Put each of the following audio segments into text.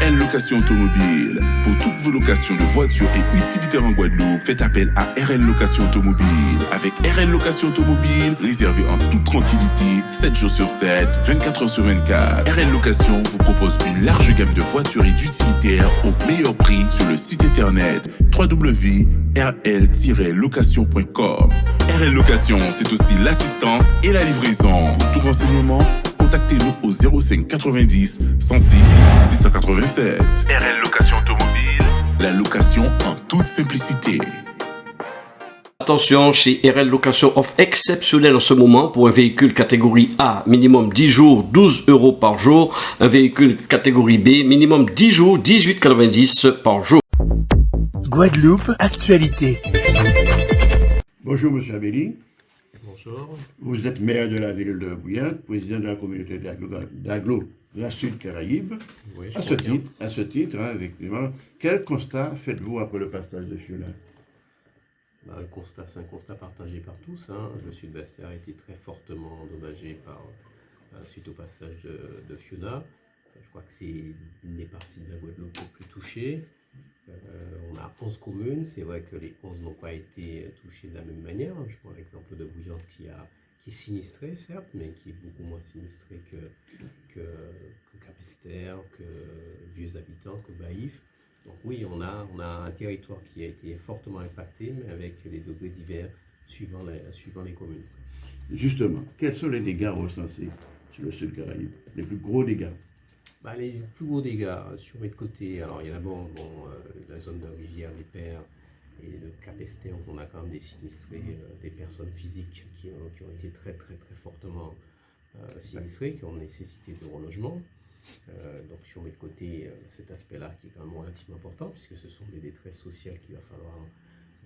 RL Location Automobile. Pour toutes vos locations de voitures et utilitaires en Guadeloupe, faites appel à RL Location Automobile. Avec RL Location Automobile, réservez en toute tranquillité, 7 jours sur 7, 24 heures sur 24. RL Location vous propose une large gamme de voitures et d'utilitaires au meilleur prix sur le site internet www.rl-location.com. RL Location, c'est aussi l'assistance et la livraison. Pour tout renseignement, contactez-nous au 05 90 106 687. RL Location Automobile, la location en toute simplicité. Attention, chez RL Location offre exceptionnelle en ce moment pour un véhicule catégorie A, minimum 10 jours, 12 € par jour. Un véhicule catégorie B, minimum 10 jours, 18,90 par jour. Guadeloupe, actualité. Bonjour Monsieur Abelli. Bonjour. Vous êtes maire de la ville de Bouillant, président de la communauté d'Aglo la Sud-Caraïbe. Oui, à ce titre, effectivement, quel constat faites-vous après le passage de Fiona? Le constat, c'est un constat partagé par tous. Le sud Bastère a été très fortement endommagé suite au passage de Fiona. Je crois que c'est une des parties de la Guadeloupe les plus touchées. On a 11 communes. C'est vrai que les 11 n'ont pas été touchées de la même manière. Je prends l'exemple de Bouillante qui est sinistré, certes, mais qui est beaucoup moins sinistré que Capesterre, que Vieux-Habitants, que Baïf. Donc oui, on a un territoire qui a été fortement impacté, mais avec les degrés divers suivant les communes. Justement, quels sont les dégâts recensés sur le sud Caraïbe? Les plus gros dégâts? Les plus gros dégâts sur mes côtés, alors il y a d'abord la zone de Rivière des Pères et de Capesterre, où on a quand même des sinistrés, des personnes physiques qui ont été très très très fortement sinistrées, qui ont nécessité de relogement. Donc sur mes côtés, cet aspect-là qui est quand même relativement important, puisque ce sont des détresses sociales qu'il va falloir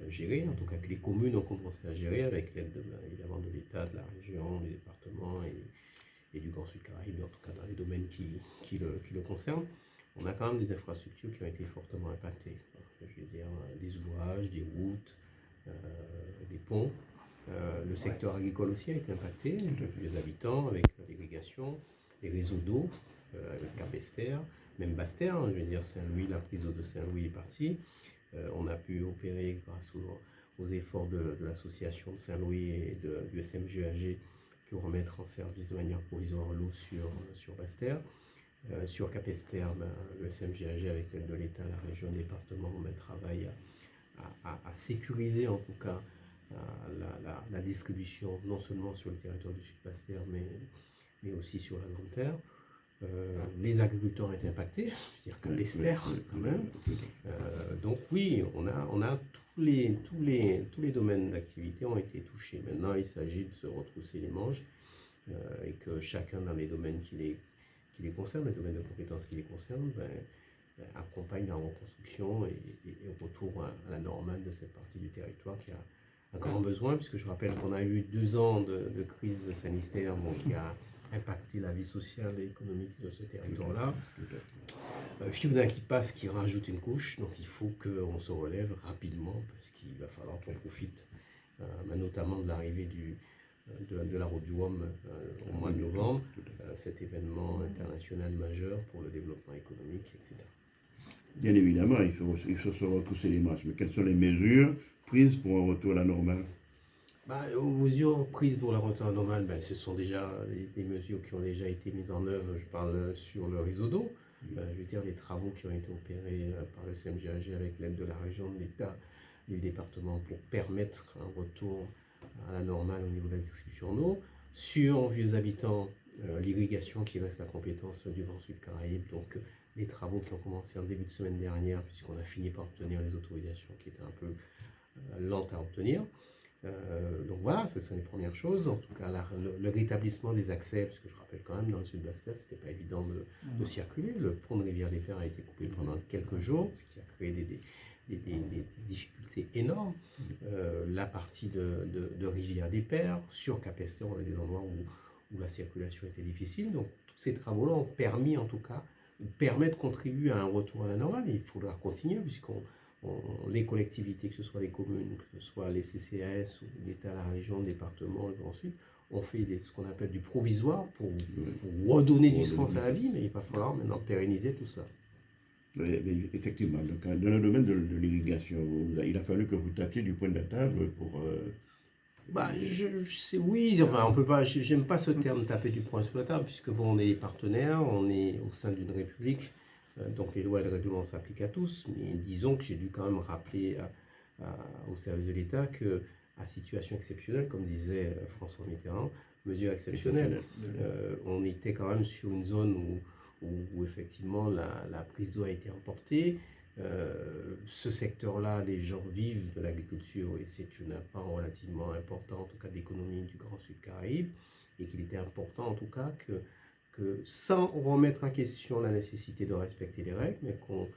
gérer, en tout cas que les communes ont commencé à gérer avec l'aide évidemment de l'État, de la région, des départements et du Grand Sud Caraïbe, en tout cas dans les domaines qui le concernent. On a quand même des infrastructures qui ont été fortement impactées. Je veux dire, des ouvrages, des routes, des ponts. Le secteur agricole aussi a été impacté, les habitants avec l'irrigation, les réseaux d'eau, avec Capesterre, même Bastère, je veux dire Saint-Louis, la prise d'eau de Saint-Louis est partie. On a pu opérer grâce aux efforts de l'association de Saint-Louis et du SMGAG pour remettre en service de manière provisoire l'eau sur Bastère. Sur Capesterre, le SMGAG avec l'aide de l'État, la région, le département, travaille à sécuriser en tout cas la distribution, non seulement sur le territoire du Sud-Bastère, mais aussi sur la Grande Terre. Les agriculteurs ont été impactés, c'est-à-dire Capesterre quand même. Donc oui, on a tous les domaines d'activité ont été touchés. Maintenant, il s'agit de se retrousser les manches et que chacun dans les domaines qui les concernent, les domaines de compétences qui les concernent, accompagne la reconstruction et au retour à la normale de cette partie du territoire qui a un grand besoin, puisque je rappelle qu'on a eu 2 ans de crise sanitaire qui a impacté la vie sociale et économique de ce territoire-là. Fiona qui passe, qui rajoute une couche, donc il faut qu'on se relève rapidement parce qu'il va falloir qu'on profite notamment de l'arrivée de la route du Rhum au mois de novembre, cet événement international majeur pour le développement économique, etc. Bien évidemment, il faut se retrousser les manches, mais quelles sont les mesures prises pour un retour à la normale? Aux mesures prises pour la retour à la normale, ce sont déjà des mesures qui ont déjà été mises en œuvre. Je parle sur le réseau d'eau, je veux dire les travaux qui ont été opérés par le CMGAG avec l'aide de la région, de l'État, du département pour permettre un retour à la normale au niveau de la distribution d'eau. Sur Vieux-Habitants, l'irrigation qui reste la compétence du Grand Sud Caraïbe, donc les travaux qui ont commencé en début de semaine dernière, puisqu'on a fini par obtenir les autorisations qui étaient un peu lentes à obtenir. Donc voilà, ce sont les premières choses. En tout cas, le rétablissement des accès, parce que je rappelle quand même, dans le sud de Bastère, ce n'était pas évident de circuler. Le pont de Rivière des Pères a été coupé pendant quelques jours, ce qui a créé des difficultés énormes. La partie de Rivière des Pères, sur Capesterre, on a des endroits où la circulation était difficile. Donc tous ces travaux-là ont permis, en tout cas, permettent de contribuer à un retour à la normale. Et il faudra continuer, puisqu'on les collectivités, que ce soit les communes, que ce soit les CCAS, ou l'État, la région, le département, le Grand Sud, on fait ce qu'on appelle du provisoire pour redonner du sens à la vie, mais il va falloir maintenant pérenniser tout ça. Oui, mais effectivement, donc, dans le domaine de l'irrigation, il a fallu que vous tapiez du point de la table pour... Bah, oui, enfin, on peut pas, j'aime pas ce terme taper du poing sur la table, puisque bon, on est partenaire, on est au sein d'une république, donc les lois et les règlements s'appliquent à tous, mais disons que j'ai dû quand même rappeler au service de l'État que, à situation exceptionnelle, comme disait François Mitterrand, mesure exceptionnelle. On était quand même sur une zone où effectivement la prise d'eau a été emportée. Ce secteur-là, les gens vivent de l'agriculture et c'est un pan relativement important, en tout cas de l'économie du Grand Sud Caraïbe, et qu'il était important en tout cas que sans remettre en question la nécessité de respecter les règles, mais qu'on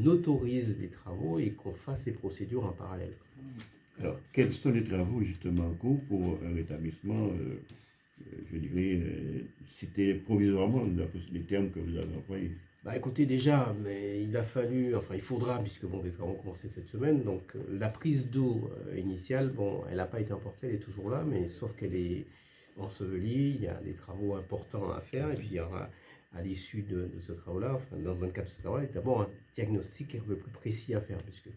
autorise les travaux et qu'on fasse ces procédures en parallèle. Alors, quels sont les travaux justement en cours pour un rétablissement, je dirais, cité provisoirement, d'après les termes que vous avez employés? Bah écoutez, déjà, mais il a fallu, enfin il faudra, puisque bon, des travaux ont commencé cette semaine, donc la prise d'eau initiale, bon, elle n'a pas été emportée, elle est toujours là, mais sauf qu'elle est ensevelie, il y a des travaux importants à faire, et puis il y aura, à l'issue de ce travail-là, enfin dans le cadre de ce travail-là, d'abord un diagnostic un peu plus précis à faire, puisque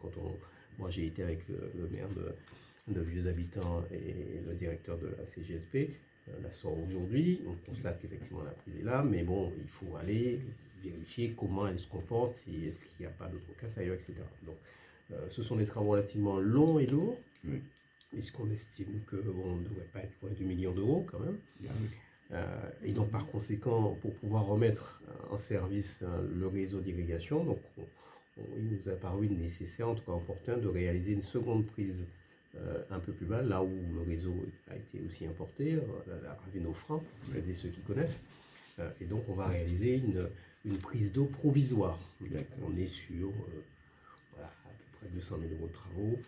moi j'ai été avec le maire de Vieux Habitants et le directeur de la CGSP, la sort aujourd'hui, on constate qu'effectivement la prise est là, mais bon, il faut aller vérifier comment elle se comporte et est-ce qu'il n'y a pas d'autres casse ailleurs, etc. Donc, ce sont des travaux relativement longs et lourds, oui. Puisqu'on estime qu'on ne devrait pas être loin du million d'euros quand même. Oui. Et donc, par conséquent, pour pouvoir remettre en service le réseau d'irrigation, donc il nous a paru nécessaire, en tout cas opportun, de réaliser une seconde prise un peu plus bas, là où le réseau a été aussi importé, la Raveno-Franc, pour celles et ceux qui connaissent. Et donc, on va réaliser une prise d'eau provisoire. Donc, on est sur voilà, à peu près 200 000 euros de travaux.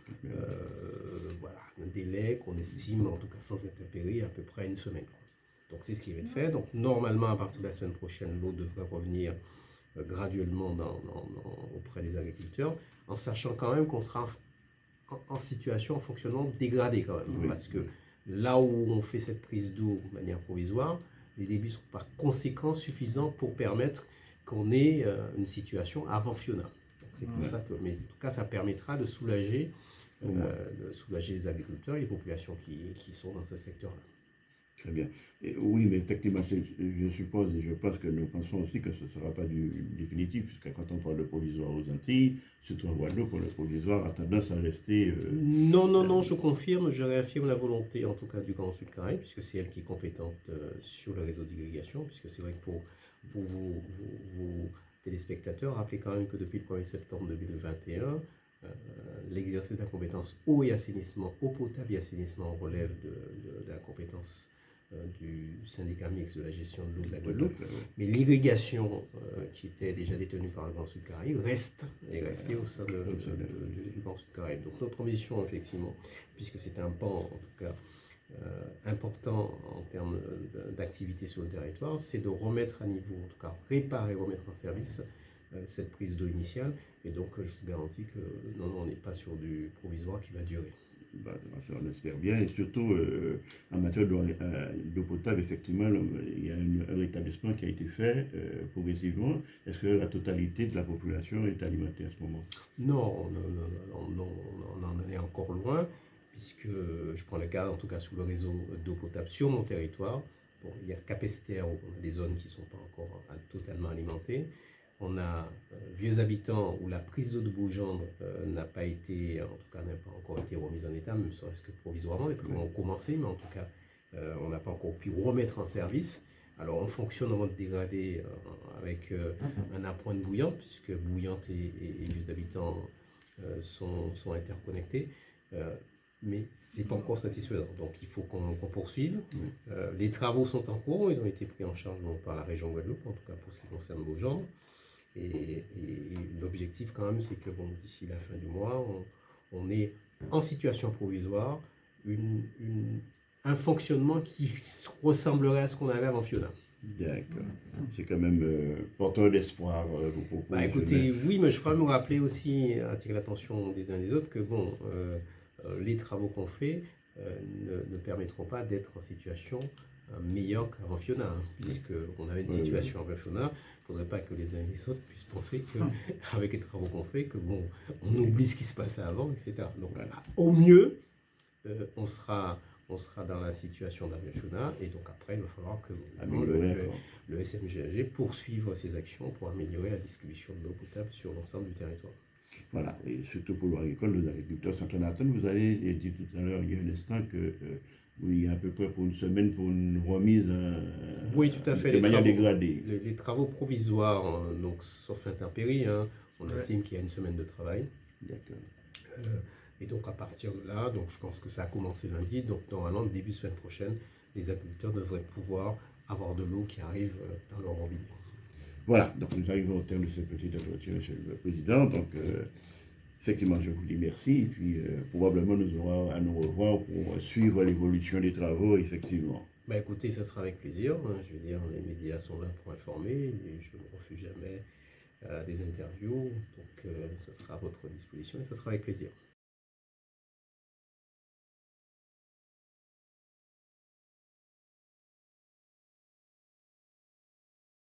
Voilà, un délai qu'on estime, en tout cas sans intempéries, à peu près une semaine. Donc, c'est ce qui va être fait. Donc, normalement, à partir de la semaine prochaine, l'eau devrait revenir graduellement auprès des agriculteurs, en sachant quand même qu'on sera en situation, en fonctionnement dégradé quand même. Oui. Parce que là où on fait cette prise d'eau de manière provisoire, les débits sont par conséquent suffisants pour permettre qu'on ait une situation avant Fiona. C'est pour ça que, mais en tout cas, ça permettra de soulager les agriculteurs et les populations qui sont dans ce secteur-là. Très bien. Et oui, mais effectivement, je suppose et je pense que nous pensons aussi que ce ne sera pas du définitif, puisque quand on parle de provisoire aux Antilles, surtout en Guadeloupe, le provisoire a tendance à rester... Non, je confirme, je réaffirme la volonté, en tout cas, du Grand Sud Caraïbe, puisque c'est elle qui est compétente sur le réseau d'irrigation, puisque c'est vrai que pour vos téléspectateurs, rappelez quand même que depuis le 1er septembre 2021, l'exercice de la compétence eau et assainissement, eau potable et assainissement relève de la compétence du syndicat mixte de la gestion de l'eau de la Guadeloupe. Mais l'irrigation qui était déjà détenue par le Grand Sud Caraïbe est restée au sein du Grand Sud Caraïbe. Donc notre ambition, effectivement, puisque c'est un pan, en tout cas, important en termes d'activité sur le territoire, c'est de remettre à niveau, en tout cas réparer, remettre en service cette prise d'eau initiale. Et donc, je vous garantis que non, on n'est pas sur du provisoire qui va durer. Bah, on espère bien. Et surtout, en matière d'eau potable, effectivement, il y a un rétablissement qui a été fait progressivement. Est-ce que la totalité de la population est alimentée à ce moment? Non, on en est encore loin, puisque je prends le cas, en tout cas, sous le réseau d'eau potable sur mon territoire. Bon, il y a Capesterre, des zones qui ne sont pas encore totalement alimentées. On a Vieux Habitants où la prise d'eau de Beaugendre n'a pas été, en tout cas n'a pas encore été remise en état, même serait-ce que provisoirement. Les travaux ont commencé, mais en tout cas, on n'a pas encore pu remettre en service. Alors on fonctionne en mode dégradé avec un appoint de Bouillante, puisque Bouillante et Vieux Habitants sont interconnectés. Mais ce n'est pas encore satisfaisant, donc il faut qu'on poursuive. Les travaux sont en cours, ils ont été pris en charge par la région Guadeloupe, en tout cas pour ce qui concerne Beaugendre. Et l'objectif quand même, c'est que bon, d'ici la fin du mois, on est en situation provisoire, un fonctionnement qui ressemblerait à ce qu'on avait avant Fiona. D'accord. C'est quand même porteur d'espoir. Écoutez, oui, mais je crois me rappeler aussi, attirer l'attention des uns et des autres, que bon, les travaux qu'on fait ne permettront pas d'être en situation meilleure qu'avant Fiona, puisqu'on avait une situation avant Fiona. faudrait pas que les uns et les autres puissent penser qu'avec les travaux qu'on fait, que bon, on oublie ce qui se passait avant, etc. Donc, au mieux, on sera dans la situation d'Aviashuna, et donc après, il va falloir que le SMGAG poursuive ses actions pour améliorer la distribution de l'eau potable sur l'ensemble du territoire. Voilà, et surtout pour l'eau agricole, les agriculteurs sont en attente. Vous avez dit tout à l'heure, il y a un instant, il y a à peu près pour une semaine pour une remise oui, tout à fait, de manière dégradée. Les travaux provisoires, donc, sauf intempéries, on estime qu'il y a une semaine de travail. D'accord. Et donc à partir de là, donc je pense que ça a commencé lundi, donc normalement début de semaine prochaine, les agriculteurs devraient pouvoir avoir de l'eau qui arrive dans leur robinet. Voilà, donc nous arrivons au terme de ce petit entretien, Monsieur le Président. Donc effectivement, je vous dis merci, et puis probablement nous aurons à nous revoir pour suivre l'évolution des travaux, effectivement. Bah écoutez, ça sera avec plaisir. Je veux dire, les médias sont là pour informer, et je ne refuse jamais des interviews, donc ça sera à votre disposition et ça sera avec plaisir.